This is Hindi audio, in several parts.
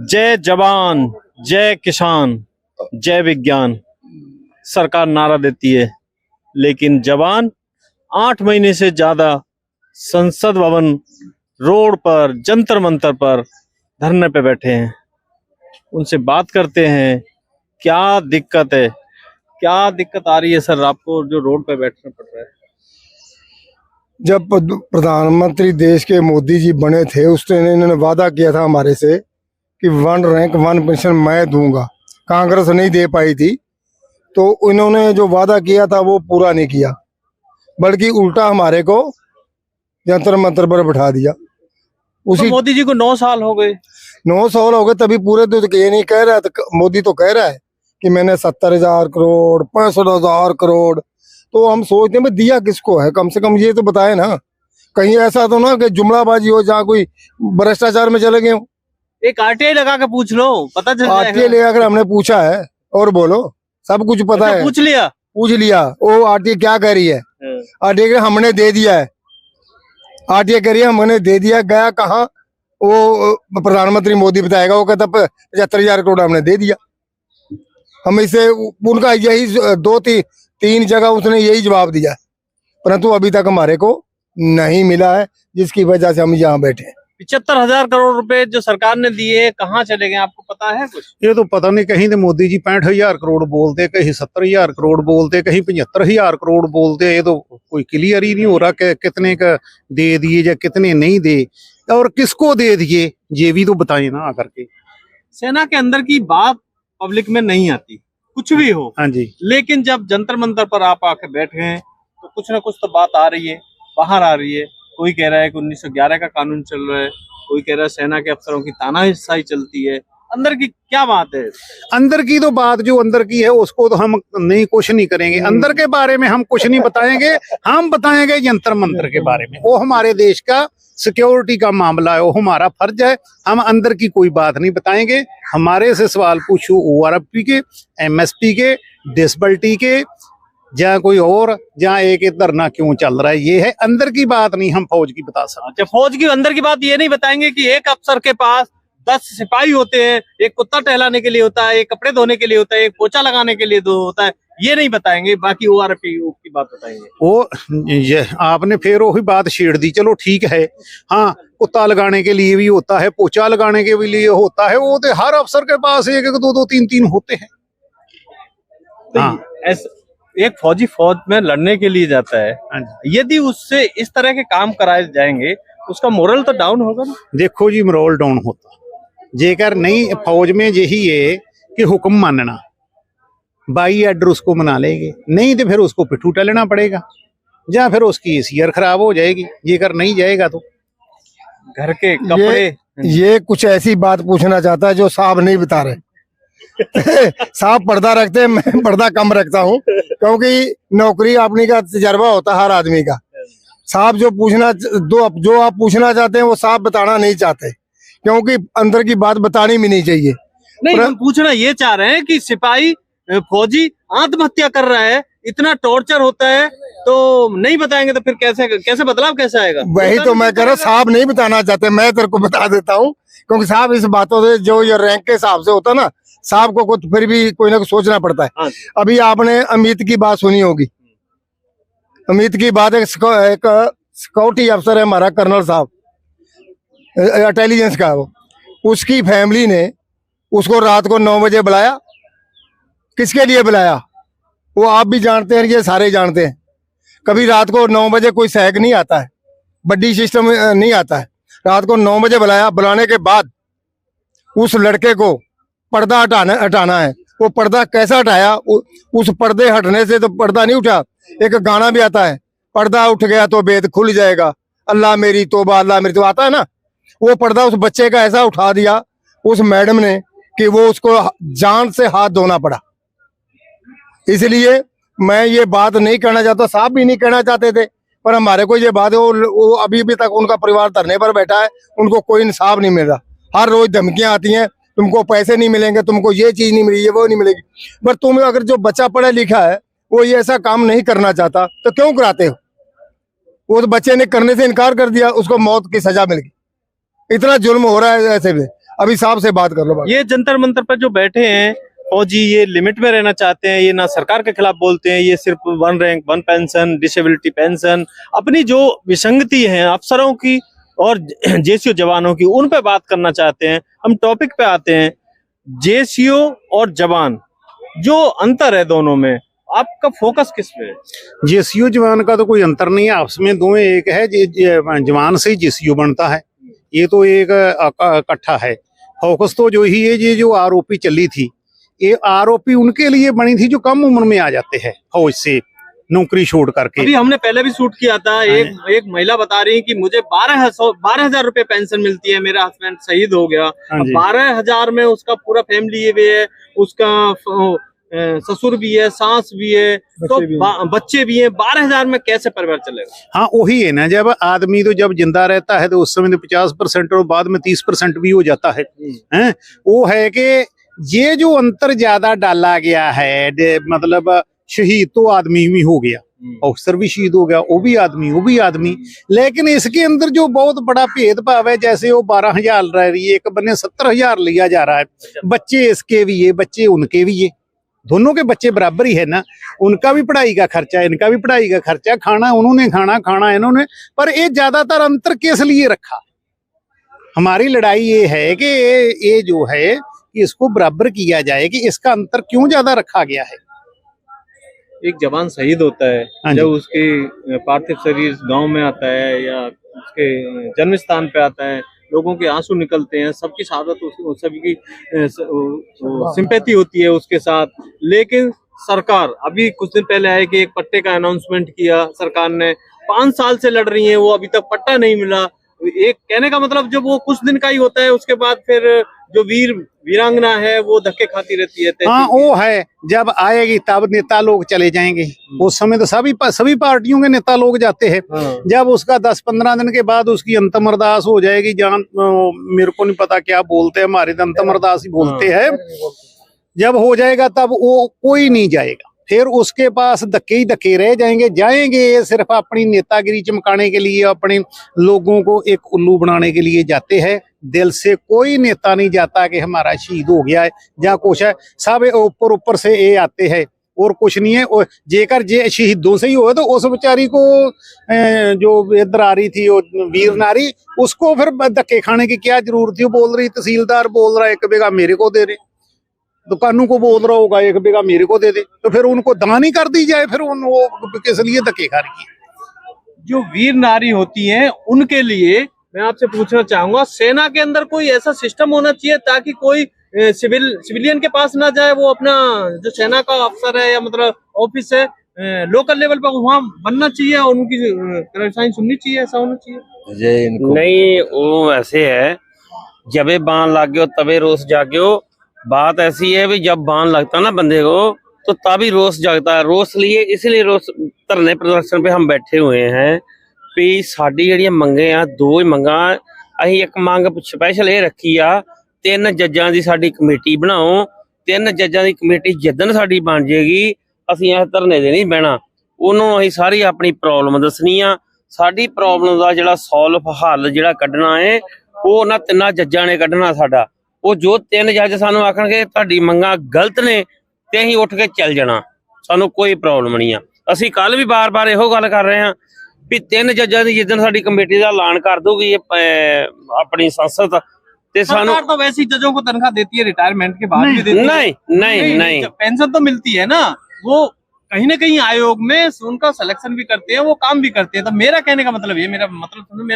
जय जवान, जय किसान, जय विज्ञान सरकार नारा देती है, लेकिन जवान 8 महीने से ज्यादा संसद भवन रोड पर जंतर मंतर पर धरने पे बैठे हैं। उनसे बात करते हैं, क्या दिक्कत है, क्या दिक्कत आ रही है सर आपको जो रोड पे बैठना पड़ रहा है? जब प्रधानमंत्री देश के मोदी जी बने थे उस टाइम इन्होंने वादा किया था हमारे से कि 1 रैंक 1 पेंशन मैं दूंगा। कांग्रेस नहीं दे पाई थी, तो इन्होंने जो वादा किया था वो पूरा नहीं किया, बल्कि उल्टा हमारे को जंतर मंतर पर बैठा दिया। तो मोदी जी को 9 साल हो गए। 9 साल हो गए, तभी पूरे तो ये नहीं कह रहा है। तो मोदी तो कह रहा है कि मैंने 70,000 करोड़ 65,000 करोड़, तो हम सोचते हैं दिया किसको है, कम से कम ये तो बताए ना। कहीं ऐसा तो ना कि जुमलाबाजी हो, जहाँ कोई भ्रष्टाचार में चले गए हो। एक आरटीआई लगा के पूछ लो, पता चल जाएगा। आरटीआई लगाकर हमने पूछा है, और बोलो सब कुछ पता है। पूछ लिया वो आरटीआई क्या कह रही है? आरटीआई हमने दे दिया है, आरटीआई कह रही है हमने दे दिया। गया कहाँ? वो प्रधानमंत्री मोदी बताएगा, वो कहता 75,000 करोड़ हमने दे दिया। हम इसे उनका यही 2-3 जगह उसने यही जवाब दिया, परंतु अभी तक हमारे को नहीं मिला है, जिसकी वजह से हम यहाँ बैठे हैं। 75,000 करोड़ रुपए जो सरकार ने दिए कहाँ चले गए आपको पता है कुछ? ये तो पता नहीं, कहीं तो मोदी जी 65,000 करोड़ बोलते, कहीं 70,000 करोड़ बोलते, कहीं 75,000 करोड़ बोलते। ये तो कोई क्लियर ही नहीं हो रहा कि कितने का दे दिए या कितने नहीं दे, और किसको दे दिए ये भी तो बताइए ना आकर के। सेना के अंदर की बात पब्लिक में नहीं आती, कुछ भी हो। हाँ जी। लेकिन जब जंतर मंतर पर आप आके बैठे हैं तो कुछ ना कुछ तो बात आ रही है, बाहर आ रही है। कोई कह रहा है कि 1911 का कानून चल रहा है, कोई कह रहा है सेना के अफसरों की तानाशाही चलती है। अंदर की क्या बात है? अंदर की तो बात जो अंदर की है उसको तो हम नहीं कुछ नहीं करेंगे। अंदर के बारे में हम कुछ नहीं बताएंगे, हम बताएंगे जंतर मंतर के बारे में। वो हमारे देश का सिक्योरिटी का मामला है, वो हमारा फर्ज है। हम अंदर की कोई बात नहीं बताएंगे। हमारे से सवाल पूछो ORP के, MSP के, डिसबिलिटी के, जहाँ कोई और, जहाँ एक धरना क्यों चल रहा है, ये है। अंदर की बात नहीं हम फौज की बता सकते। अच्छा, फौज की अंदर की बात ये नहीं बताएंगे कि एक अफसर के पास 10 सिपाही होते हैं, एक कुत्ता टहलाने के लिए होता है, एक कपड़े धोने के लिए होता है, एक पोछा लगाने के लिए होता है, ये नहीं बताएंगे। बाकी ORP की बात बताएंगे। वो ये आपने फिर वही बात छेड़ दी। चलो ठीक है, हाँ कुत्ता लगाने के लिए भी होता है, पोछा लगाने के भी लिए होता है, वो तो हर अफसर के पास 1-1, 2-2, 3-3 होते हैं। हाँ, एक फौजी फौज में लड़ने के लिए जाता है, यदि उससे इस तरह के काम कराए जाएंगे उसका मोरल तो डाउन होगा ना। देखो जी, मोरल डाउन होता जेकर नहीं फौज में यही है कि हुक्म मानना, बाई आर्डर उसको मना लेंगे, नहीं तो फिर उसको पिट्ठू टलना पड़ेगा, या फिर उसकी सीयर खराब हो जाएगी। जेकर नहीं जाएगा तो घर के कपड़े। ये कुछ ऐसी बात पूछना चाहता है जो साहब नहीं बता रहे। साहब पर्दा रखते हैं, मैं पर्दा कम रखता हूँ, क्योंकि नौकरी अपनी का तजर्बा होता है हर आदमी का। साहब जो आप पूछना चाहते हैं वो साहब बताना नहीं चाहते, क्योंकि अंदर की बात बतानी भी नहीं चाहिए। नहीं, हम पूछना ये चाह रहे हैं कि सिपाही फौजी आत्महत्या कर रहा है, इतना टॉर्चर होता है, तो नहीं बताएंगे तो फिर कैसे बदलाव कैसे आएगा? वही तो मैं कह रहा, साहब नहीं बताना चाहते, मैं तेरे को बता देता हूँ। क्योंकि साहब इस बातों से जो ये रैंक के हिसाब से होता ना, साहब को कुछ फिर भी कोई ना कुछ सोचना पड़ता है। अभी आपने अमित की बात सुनी होगी। अमित की बात, एक सिक्योरिटी अफसर है हमारा, कर्नल साहब, इंटेलिजेंस का, वो उसकी फैमिली ने उसको रात को 9 बजे बुलाया। किसके लिए बुलाया वो आप भी जानते हैं, ये सारे जानते हैं। कभी रात को 9 बजे कोई सहक नहीं आता है, बड्डी सिस्टम नहीं आता है। रात को 9 बजे बुलाया, बुलाने के बाद उस लड़के को पर्दा हटाना है। वो पर्दा कैसा हटाया? उस पर्दे हटने से तो पर्दा नहीं उठा, एक गाना भी आता है, पर्दा उठ गया तो बेद खुल जाएगा, अल्लाह मेरी तौबा, अल्लाह मेरी तौबा, आता है ना। वो पर्दा उस बच्चे का ऐसा उठा दिया उस मैडम ने कि वो उसको जान से हाथ धोना पड़ा। इसलिए मैं ये बात नहीं कहना चाहता, साहब भी नहीं कहना चाहते थे, पर हमारे को ये बात है, वो अभी तक उनका परिवार धरने पर बैठा है, उनको कोई इंसाफ नहीं मिल रहा। हर रोज धमकियां आती हैं, तुमको पैसे नहीं मिलेंगे, तुमको ये चीज नहीं मिलेगी, वो नहीं मिलेगी। पर तुम अगर जो बच्चा पढ़ा लिखा है वो ये ऐसा काम नहीं करना चाहता तो क्यों कराते हो? वो तो बच्चे ने करने से इनकार कर दिया, उसको मौत की सजा मिल गई। इतना जुल्म हो रहा है ऐसे में। अभी साहब से बात कर लो बात। ये जंतर मंतर पर जो बैठे हैं फौजी, ये लिमिट में रहना चाहते हैं, ये ना सरकार के खिलाफ बोलते हैं, ये सिर्फ 1 रैंक 1 पेंशन, डिसेबिलिटी पेंशन, अपनी जो विसंगति है अफसरों की और जेसीओ जवानों की, उन पे बात करना चाहते हैं। हम टॉपिक पे आते हैं, जेसीओ और जवान, जो अंतर है दोनों में, आपका फोकस किस पे है? जेसीओ जवान का तो कोई अंतर नहीं है, आपस में दोनों एक है। जवान से ही जेसीओ बनता है, ये तो एक इकट्ठा है। फोकस तो जो ही है, ये जो आरओपी चली थी, ये आरओपी उनके लिए बनी थी जो कम उम्र में आ जाते हैं फौज से नौकरी छोड़ करके। अभी हमने पहले भी शूट किया था, एक महिला बता रही है कि मुझे 12,000 रुपए पेंशन मिलती है, मेरा हस्बैंड शहीद हो गया। 12,000 में उसका पूरा फैमिली भी है, उसका ससुर भी है, सास भी है, तो बच्चे भी हैं। 12,000 में कैसे परिवार चलेगा? हाँ, वही है ना, जब आदमी तो जब जिंदा रहता है तो उस समय तो 50% और बाद में 30% भी हो जाता है। हैं, वो है कि ये जो अंतर ज्यादा डाला गया है, मतलब शहीद तो आदमी भी हो गया, अफसर भी शहीद हो गया, वो भी आदमी। लेकिन इसके अंदर जो बहुत बड़ा भेदभाव है, जैसे वो 12,000 रह रही है, एक बने 70,000 लिया जा रहा है। बच्चे इसके भी है, बच्चे उनके भी है, दोनों के बच्चे बराबर ही है ना। उनका भी पढ़ाई का खर्चा, इनका भी पढ़ाई का खर्चा, खाना उन्होंने खाना इन्होंने। पर ये ज्यादातर अंतर किस लिए रखा? हमारी लड़ाई ये है कि ये जो है कि इसको बराबर किया जाए, कि इसका अंतर क्यों ज्यादा रखा गया है। एक जवान शहीद होता है, जब उसके पार्थिव शरीर गांव में आता है या उसके जन्म स्थान पे आता है, लोगों के आंसू निकलते हैं, सबकी शहादत, सभी की सिंपैथी होती है उसके साथ। लेकिन सरकार अभी कुछ दिन पहले है कि एक पट्टे का अनाउंसमेंट किया सरकार ने, 5 साल से लड़ रही है वो, अभी तक पट्टा नहीं मिला। एक कहने का मतलब जब वो कुछ दिन का ही होता है, उसके बाद फिर जो वीरांगना है वो धक्के खाती रहती है। हाँ, वो है, जब आएगी तब नेता लोग चले जाएंगे। उस समय तो सभी पार्टियों के नेता लोग जाते हैं। जब उसका 10-15 दिन के बाद उसकी अंतिम अरदास हो जाएगी, जान मेरे को नहीं पता क्या बोलते हैं, हमारे अंतिम अरदास ही बोलते हैं। जब हो जाएगा तब वो कोई नहीं जाएगा, फिर उसके पास धक्के ही धक्के रह जाएंगे सिर्फ अपनी नेतागिरी चमकाने के लिए, अपने लोगों को एक उल्लू बनाने के लिए जाते हैं। दिल से कोई नेता नहीं जाता कि हमारा शहीद हो गया है या कुछ है। सब ऊपर से ये आते हैं और कुछ नहीं है। और जेकर जे शहीदों से ही हो तो उस बेचारी को जो इधर आ रही थी, वो वीर नारी, उसको फिर धक्के खाने की क्या जरूरत थी? वो बोल रही, तहसीलदार बोल रहा है 1 बीघा मेरे को दे दे, दुकानों को बोल रहा होगा 1 बीघा मेरे को दे दे, तो फिर उनको दान ही कर दी जाए। फिर वो किस लिए धक्के खा रही है? जो वीर नारी होती हैं उनके लिए मैं आपसे पूछना चाहूंगा, सेना के अंदर कोई ऐसा सिस्टम होना चाहिए ताकि कोई सिविलियन के पास ना जाए, वो अपना जो सेना का अफसर है या मतलब ऑफिस है लोकल लेवल पर वहाँ बनना चाहिए और उनकी परेशानी सुननी चाहिए, ऐसा होना चाहिए? नहीं, वो ऐसे है, जबे बाण लाग गयो तबे रोस जाग्यो। बात ऐसी है भी जब बाण लगता ना बंदे को तो तभी रोस जागता है। रोस लिए इसलिए रोस धरने प्रदर्शन पे हम बैठे हुए हैं भी साडी ਜਿਹੜੀਆਂ ਮੰਗੇ ਆ, 2 ਹੀ ਮੰਗਾਂ। ਅਸੀਂ ਇੱਕ ਮੰਗ ਸਪੈਸ਼ਲ ਇਹ ਰੱਖੀ ਆ, 3 ਜੱਜਾਂ ਦੀ ਸਾਡੀ ਕਮੇਟੀ ਬਣਾਓ। 3 ਜੱਜਾਂ ਦੀ ਕਮੇਟੀ ਜਿੱਦਣ ਸਾਡੀ ਬਣ ਜੇਗੀ, ਅਸੀਂ ਇਸ ਧਰਨੇ ਦੇ ਨਹੀਂ ਬਹਿਣਾ। ਉਹਨੂੰ ਅਸੀਂ ਸਾਰੀ ਆਪਣੀ ਪ੍ਰੋਬਲਮ ਦੱਸਣੀ ਆ। ਸਾਡੀ ਪ੍ਰੋਬਲਮ ਦਾ ਜਿਹੜਾ ਸੋਲਵ ਹੱਲ ਜਿਹੜਾ ਕੱਢਣਾ ਹੈ ਉਹ ਉਹਨਾਂ 3 ਜੱਜਾਂ ਨੇ ਕੱਢਣਾ ਸਾਡਾ। ਉਹ ਜੋ 3 ਜੱਜ ਸਾਨੂੰ ਆਖਣਗੇ ਤੁਹਾਡੀ ਮੰਗਾਂ ਗਲਤ ਨੇ ਤੇ ਅਸੀਂ ਉੱਠ ਕੇ ਚੱਲ ਜਾਣਾ, ਸਾਨੂੰ ਕੋਈ ਪ੍ਰੋਬਲਮ ਨਹੀਂ ਆ। ਅਸੀਂ ਕੱਲ ਵੀ ਬਾਰ-ਬਾਰ ਇਹੋ ਗੱਲ ਕਰ ਰਹੇ ਹਾਂ ਵੀ 3 ਜੱਜਾਂ ਦੀ ਜਿੱਦਣ ਸਾਡੀ ਕਮੇਟੀ ਦਾ ਐਲਾਨ ਕਰ ਦੂਗੀ अपनी संसद, ते सानू सरकार तो वैसे ही जजों को तनख्वाह देती है, रिटायरमेंट के बाद भी देती है। नहीं पेंशन तो मिलती है ना, वो कहीं ना कहीं आयोग में उनका सिलेक्शन भी करते हैं, वो काम भी करते हैं। तो मेरा कहने का मतलब ये, मेरा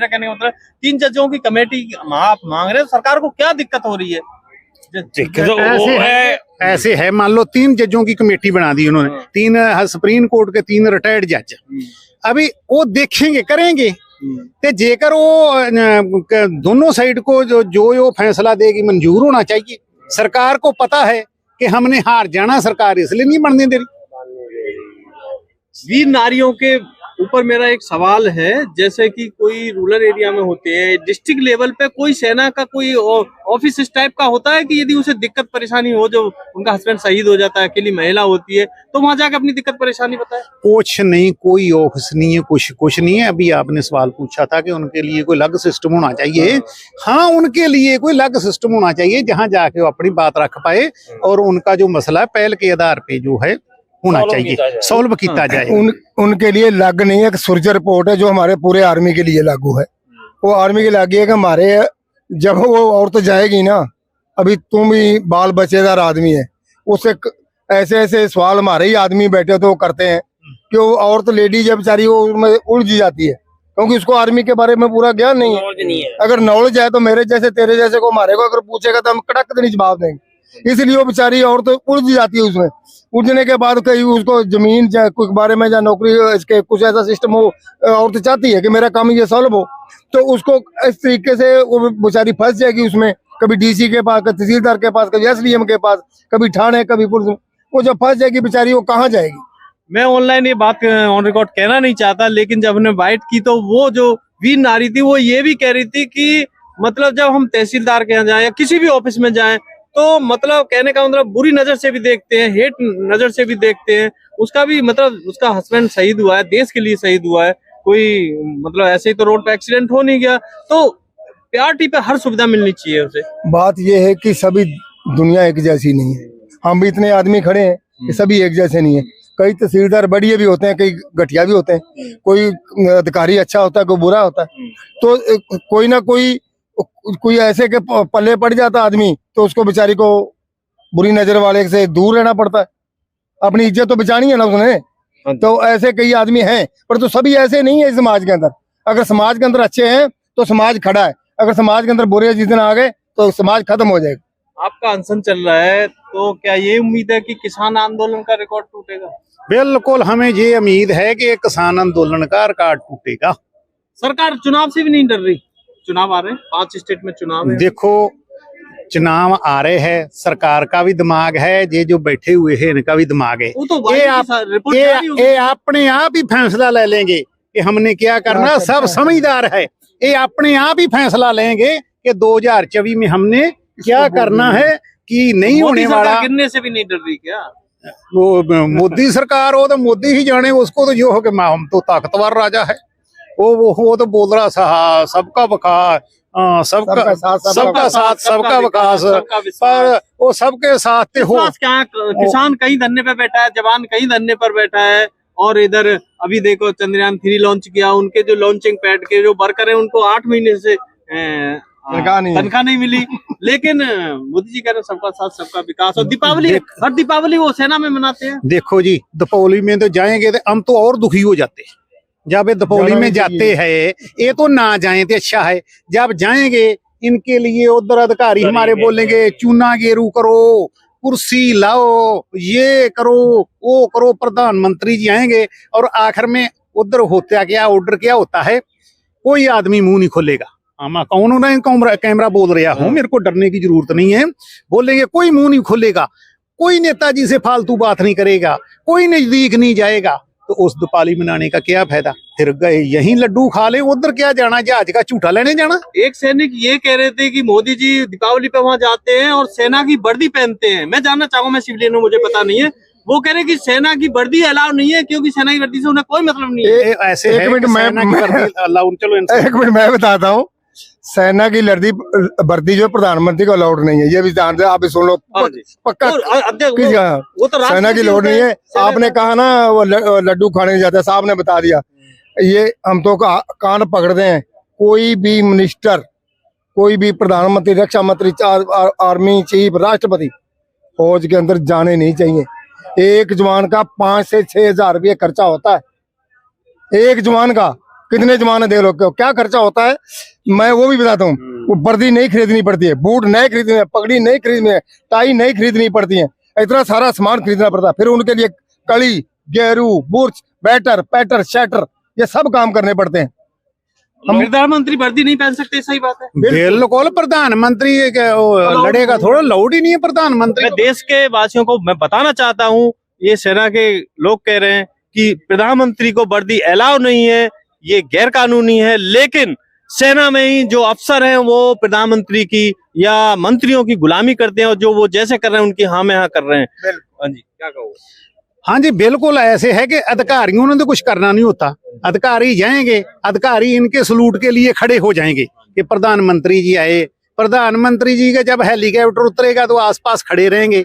कहने का मतलब 3 जजों की कमेटी आप मांग रहे हैं, सरकार को क्या दिक्कत हो रही है? ऐसे है, मान लो 3 जजों की कमेटी बना दी उन्होंने, 3 सुप्रीम कोर्ट के 3 रिटायर्ड जज। अभी वो देखेंगे करेंगे ते जेकर वो दोनों साइड को जो फैसला देगी मंजूर होना चाहिए। सरकार को पता है कि हमने हार जाना, सरकार इसलिए नहीं बनने दे रही। वीर नारियों के ऊपर मेरा एक सवाल है, जैसे कि कोई रूरल एरिया में होते हैं, डिस्ट्रिक्ट लेवल पे कोई सेना का कोई ऑफिस इस टाइप का होता है कि यदि उसे दिक्कत परेशानी हो, जो उनका हस्बैंड शहीद हो जाता है, अकेली महिला होती है, तो वहां जाकर अपनी दिक्कत परेशानी बताए? कुछ नहीं, कोई ऑफिस नहीं है, कुछ नहीं है। अभी आपने सवाल पूछा था कि उनके लिए कोई अलग सिस्टम होना चाहिए। हाँ, उनके लिए कोई अलग सिस्टम होना चाहिए जहां जाके वो अपनी बात रख पाए और उनका जो मसला है पहल के आधार पे जो है होना चाहिए, सॉल्व किया जाए। उनके लिए लागू नहीं है। एक सुरजा रिपोर्ट है जो हमारे पूरे आर्मी के लिए लागू है। वो आर्मी के लागू है कि हमारे जब वो औरत जाएगी ना, अभी तुम ही बाल बच्चेदार आदमी है, उससे ऐसे ऐसे सवाल हमारे ही आदमी बैठे तो वो करते हैं कि वो औरत लेडी जब बेचारी वो उसमें उलझ जाती है, क्योंकि उसको आर्मी के बारे में पूरा ज्ञान नहीं है। अगर नॉलेज है तो मेरे जैसे तेरे जैसे को हमारे को अगर पूछेगा तो हम कड़क नहीं जवाब देंगे। इसलिए वो बेचारी औरत उलझ जाती है। उसमें उलझने के बाद कहीं उसको जमीन या कुछ बारे में या नौकरी इसके कुछ ऐसा सिस्टम हो, औरत चाहती है कि मेरा काम ये सॉल्व हो, तो उसको इस तरीके से वो बेचारी फंस जाएगी उसमें, कभी डीसी के पास, कभी तहसीलदार के पास, कभी एसडीएम के पास, कभी थाने, कभी पुलिस। वो जब फंस जाएगी बेचारी, वो कहाँ जाएगी? मैं ऑनलाइन ये बात ऑन रिकॉर्ड कहना नहीं चाहता, लेकिन जब हमने बाइट की तो वो जो वीर नारी थी वो ये भी कह रही थी कि मतलब जब हम तहसीलदार के यहाँ जाए या किसी भी ऑफिस में जाए तो मतलब कहने का मतलब बुरी नजर से भी देखते हैं, हेट नजर से भी देखते हैं। उसका भी मतलब उसका हस्बैंड शहीद हुआ है, देश के लिए शहीद हुआ है, कोई मतलब ऐसे ही तो रोड पे एक्सीडेंट हो नहीं गया, तो प्यारिटी पे हर सुविधा मिलनी चाहिए उसे। बात यह है कि सभी दुनिया एक जैसी नहीं है। हम भी इतने आदमी खड़े हैं कि सभी एक जैसे नहीं है। कई तहसीलदार बढ़िया भी होते हैं, कई घटिया भी होते हैं, कोई अधिकारी अच्छा होता है, कोई बुरा होता है। तो कोई ना कोई ऐसे के पल्ले पड़ जाता आदमी तो उसको बेचारी को बुरी नजर वाले से दूर रहना पड़ता है। अपनी इज्जत तो बचानी है ना उसने। तो ऐसे कई आदमी हैं, पर तो सभी ऐसे नहीं है समाज के अंदर। अगर समाज के अंदर अच्छे हैं तो समाज खड़ा है, अगर समाज के अंदर बुरे जिस दिन आ गए तो समाज खत्म हो जाएगा। आपका अनशन चल रहा है, तो क्या ये उम्मीद है कि किसान आंदोलन का रिकॉर्ड टूटेगा? बिल्कुल, हमें ये उम्मीद है कि किसान आंदोलन का रिकॉर्ड टूटेगा। सरकार चुनाव से भी नहीं डर रही? चुनाव आ रहे हैं, 5 स्टेट में चुनाव है। देखो, चुनाव आ रहे हैं, सरकार का भी दिमाग है, ये जो बैठे हुए हैं इनका भी दिमाग है। वो तो ये अपने आप ही फैसला ले लेंगे कि हमने क्या करना। सब समझदार है, ये अपने आप ही फैसला लेंगे कि 2024 में हमने क्या करना है कि नहीं होने वाला। गिरने से भी नहीं डर रही क्या? वो मोदी सरकार हो तो मोदी ही जाने, उसको तो जो हो कि हम तो ताकतवर राजा है। वो तो बोल रहा था सबका विकास, सबका साथ सबका विकास, पर वो सबके साथ हो। क्या किसान कहीं धरने पे बैठा है, जवान कहीं धरने पर बैठा है, और इधर अभी देखो चंद्रयान 3 लॉन्च किया, उनके जो लॉन्चिंग पैड के जो वर्कर है उनको 8 महीने से तनख्वाह नहीं मिली। लेकिन मोदी जी कह रहे सबका साथ सबका विकास। और दीपावली, हर दीपावली वो सेना में मनाते हैं। देखो जी, दीपावली में तो जाएंगे तो हम तो और दुखी हो जाते हैं। जब ये दीपावली में जाते हैं, ये तो ना जाए तो अच्छा है। जब जाएंगे इनके लिए उधर अधिकारी हमारे बोलेंगे चूना गेरू करो, कुर्सी लाओ, ये करो, वो करो। प्रधानमंत्री जी आएंगे और आखिर में उधर होता क्या, ऑर्डर क्या होता है, कोई आदमी मुंह नहीं खोलेगा। हम कौन ना कैमरा बोल रहा हूँ, मेरे को डरने की जरूरत नहीं है। बोलेंगे, कोई मुंह नहीं खोलेगा, कोई नेताजी से फालतू बात नहीं करेगा, कोई नजदीक नहीं जाएगा। तो उस दीपावली मनाने का क्या फायदा? फिर गए यहीं लड्डू खा ले, उधर क्या जाना, जहाज का झूठा लेने जाना। एक सैनिक ये कह रहे थे कि मोदी जी दीपावली पे वहां जाते हैं और सेना की वर्दी पहनते हैं। मैं जानना चाहूंगा, मैं सिविलियन हूँ, मुझे पता नहीं है। वो कह रहे कि सेना की वर्दी अलाउ नहीं है क्योंकि सेना की वर्दी से उन्हें कोई मतलब नहीं है। ऐसे एक मिनट मैं बताता हूँ। सेना की वर्दी जो प्रधानमंत्री को अलाउड नहीं है, ये भी जानते हैं आप, भी सुन लो पक्का। वो तो सेना की लोड नहीं है। आपने कहा ना वो लड्डू खाने नहीं जाते, साहब ने बता दिया। ये हम तो कान पकड़ते हैं। कोई भी मिनिस्टर, कोई भी प्रधानमंत्री, रक्षा मंत्री, आर्मी चीफ, राष्ट्रपति फौज के अंदर जाने नहीं चाहिए। एक जवान का 5 से 6 हजार रुपये खर्चा होता है। एक जवान का कितने जवान दे लो क्या खर्चा होता है, मैं वो भी बताता हूँ। वो वर्दी नहीं खरीदनी पड़ती है, बूट नहीं खरीदने हैं, पगड़ी नहीं खरीदनी है, टाई नहीं खरीदनी पड़ती है, इतना सारा सामान खरीदना पड़ता है। फिर उनके लिए कड़ी, गेरू, बुर्च, बैटर, पैटर, शैटर, ये सब काम करने पड़ते हैं। प्रधानमंत्री वर्दी नहीं पहन सकते, सही बात है। बिल्कुल, प्रधानमंत्री लड़ेगा थोड़ा, लाउड ही नहीं है प्रधानमंत्री। मैं देश के वासियों को मैं बताना चाहता हूँ, ये सेना के लोग कह रहे हैं कि प्रधानमंत्री को वर्दी अलाउ नहीं है, ये गैर कानूनी है, लेकिन सेना में ही जो अफसर हैं वो प्रधानमंत्री की या मंत्रियों की गुलामी करते हैं और जो वो जैसे कर रहे हैं उनकी हाँ में हाँ कर रहे हैं। हाँ जी, क्या कहोगे? हाँ जी, बिल्कुल ऐसे है कि अधिकारियों ने तो कुछ करना नहीं होता, अधिकारी जाएंगे, अधिकारी इनके सलूट के लिए खड़े हो जाएंगे कि प्रधानमंत्री जी आए, प्रधानमंत्री जी का जब हेलीकॉप्टर उतरेगा तो आसपास खड़े रहेंगे,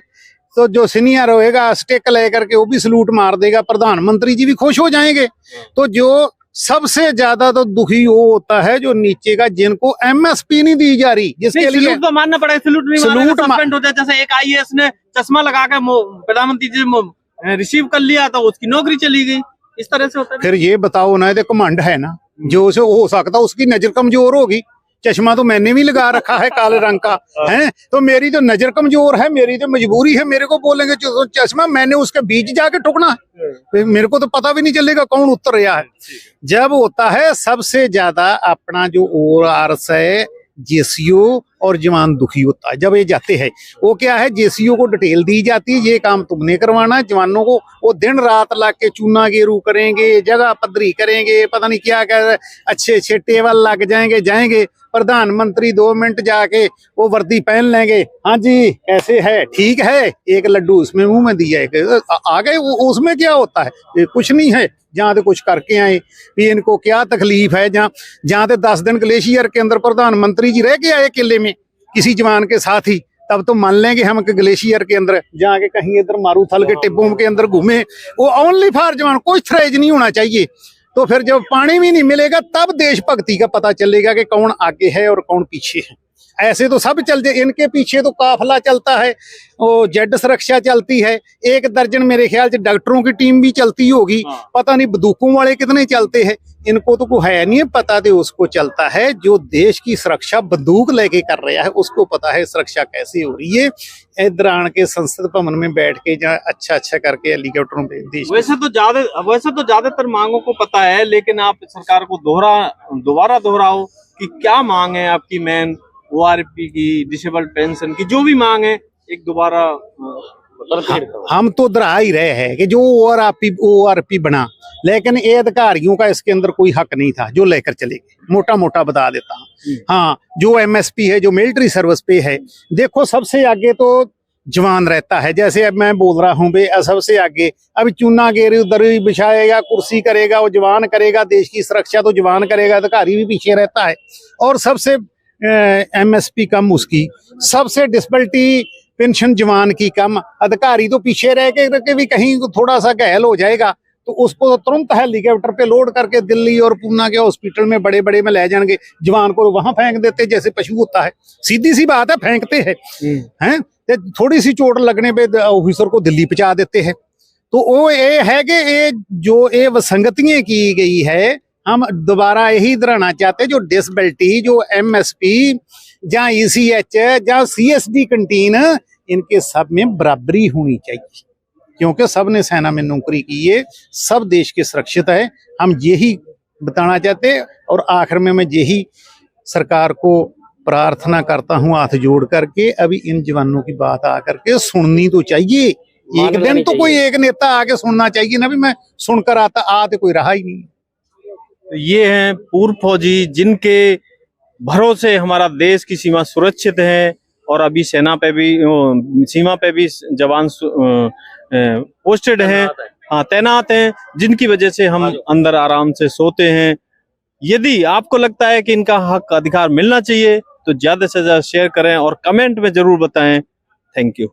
तो जो सीनियर होएगा स्टिक लेकर के वो भी सलूट मार देगा, प्रधानमंत्री जी भी खुश हो जाएंगे। तो जो सबसे ज्यादा तो दुखी वो होता है जो नीचे का, जिनको एमएसपी नहीं दी जा रही, जिसके लिए सलूट तो मानना पड़ेगा, सलूट नहीं मानेगा सस्पेंड हो जाए। जैसे एक आईएएस ने चश्मा लगा कर प्रधानमंत्री जी रिसीव कर लिया तो उसकी नौकरी चली गई, इस तरह से होता है। फिर ये बताओ ना, ये कमांड है ना, जो उसे हो सकता उसकी नजर कमजोर होगी, चश्मा तो मैंने भी लगा रखा है काले रंग का है, तो मेरी तो नजर कमजोर है, मेरी तो मजबूरी है, मेरे को बोलेंगे चश्मा, मैंने उसके बीच जाके ठुकना है, मेरे को तो पता भी नहीं चलेगा कौन उतर रहा है। जब होता है सबसे ज्यादा अपना जो ओआरएस है, जेसीओ और जवान दुखी होता है जब ये जाते हैं। वो क्या है, जेसीओ को डिटेल दी जाती है, ये काम तुमने करवाना है, जवानों को वो दिन रात ला के चूना गेरू करेंगे, जगह पद्धरी करेंगे, पता नहीं क्या कर, अच्छे अच्छे टेबल लग जाएंगे, जाएंगे प्रधानमंत्री 2 मिनट जाके वो वर्दी पहन लेंगे, हाँ जी कैसे है, ठीक है, एक लड्डू उसमें मुंह में दिया, आ गए। उसमें क्या होता है, ये कुछ नहीं है, जहाँ तो कुछ करके आए भी, इनको क्या तकलीफ है। जहाँ तो 10 दिन ग्लेशियर के अंदर प्रधानमंत्री जी रह के आए किले में किसी जवान के साथ ही, तब तो मान लेंगे हम कि ग्लेशियर के अंदर जाके कहीं इधर मारूथल के टिब्बों के अंदर घूमे, वो ओनली फॉर जवान, कोई थ्रेज नहीं होना चाहिए। तो फिर जब पानी भी नहीं मिलेगा तब देशभक्ति का पता चलेगा कि कौन आगे है और कौन पीछे है। ऐसे तो सब चलते, इनके पीछे तो काफिला चलता है, वो जेड सुरक्षा चलती है, 1 दर्जन मेरे ख्याल से डॉक्टरों की टीम भी चलती होगी, पता नहीं बंदूकों वाले कितने चलते हैं, इनको तो कोई है नहीं पता, दे उसको चलता है जो देश की सुरक्षा बंदूक लेके कर रहा है, उसको पता है सुरक्षा कैसे हो रही है। इधर आन के संसद भवन में बैठ के जहाँ अच्छा करके हेलीकॉप्टरों पे देश, वैसे तो ज्यादातर मांगों को पता है, लेकिन आप सरकार को दोबारा दोहराओ कि क्या मांग है आपकी, मेन ओआरपी की, डिसेबल्ड पेंशन की, जो भी मांग है एक दोबारा। हम तो दोहरा ही रहे हैं कि जो ओआरपी बना, लेकिन ये अधिकारियों का इसके अंदर कोई हक नहीं था जो लेकर चले गए, मोटा बता देता हूँ। हाँ, जो एमएसपी है, जो मिलिट्री सर्विस पे है, देखो सबसे आगे तो जवान रहता है, जैसे अब मैं बोल रहा हूँ बे, सबसे आगे अब चूना गेरी दरी बिछाएगा, कुर्सी करेगा, वो जवान करेगा, देश की सुरक्षा तो जवान करेगा, अधिकारी भी पीछे रहता है। और सबसे एमएसपी कम उसकी, सबसे डिसेबिलिटी पेंशन जवान की कम, अधिकारी तो पीछे रह के भी कहीं थोड़ा सा घायल हो जाएगा तो उसको तुरंत हेलीकॉप्टर पे लोड करके दिल्ली और पूना के हॉस्पिटल में बड़े में ले जाएंगे, जवान को वहां फेंक देते जैसे पशु होता है, सीधी सी बात है, फेंकते हैं थोड़ी सी चोट लगने पे ऑफिसर को दिल्ली पहुंचा देते हैं। तो वो ये है कि ये जो ये वसंगतियां की गई है, हम दोबारा यही दोहराना चाहते, जो डिसेबिलिटी, जो एमएसपी, जहाँ ईसीएच, जहाँ सीएसडी कैंटीन, इनके सब में बराबरी होनी चाहिए, क्योंकि सब ने सेना में नौकरी की है, सब देश के सुरक्षित है, हम यही बताना चाहते। और आखिर में मैं यही सरकार को प्रार्थना करता हूँ हाथ जोड़ करके, अभी इन जवानों की बात आकर के सुननी तो चाहिए, एक दिन तो कोई एक नेता आके सुनना चाहिए ना, भी मैं सुनकर आते कोई रहा ही नहीं। ये हैं पूर्व फौजी जिनके भरोसे हमारा देश की सीमा सुरक्षित है, और अभी सेना पे भी, सीमा पे भी जवान पोस्टेड हैं, हाँ तैनात हैं, जिनकी वजह से हम अंदर आराम से सोते हैं। यदि आपको लगता है कि इनका हक अधिकार मिलना चाहिए तो ज्यादा से ज्यादा शेयर करें और कमेंट में जरूर बताएं। Thank you.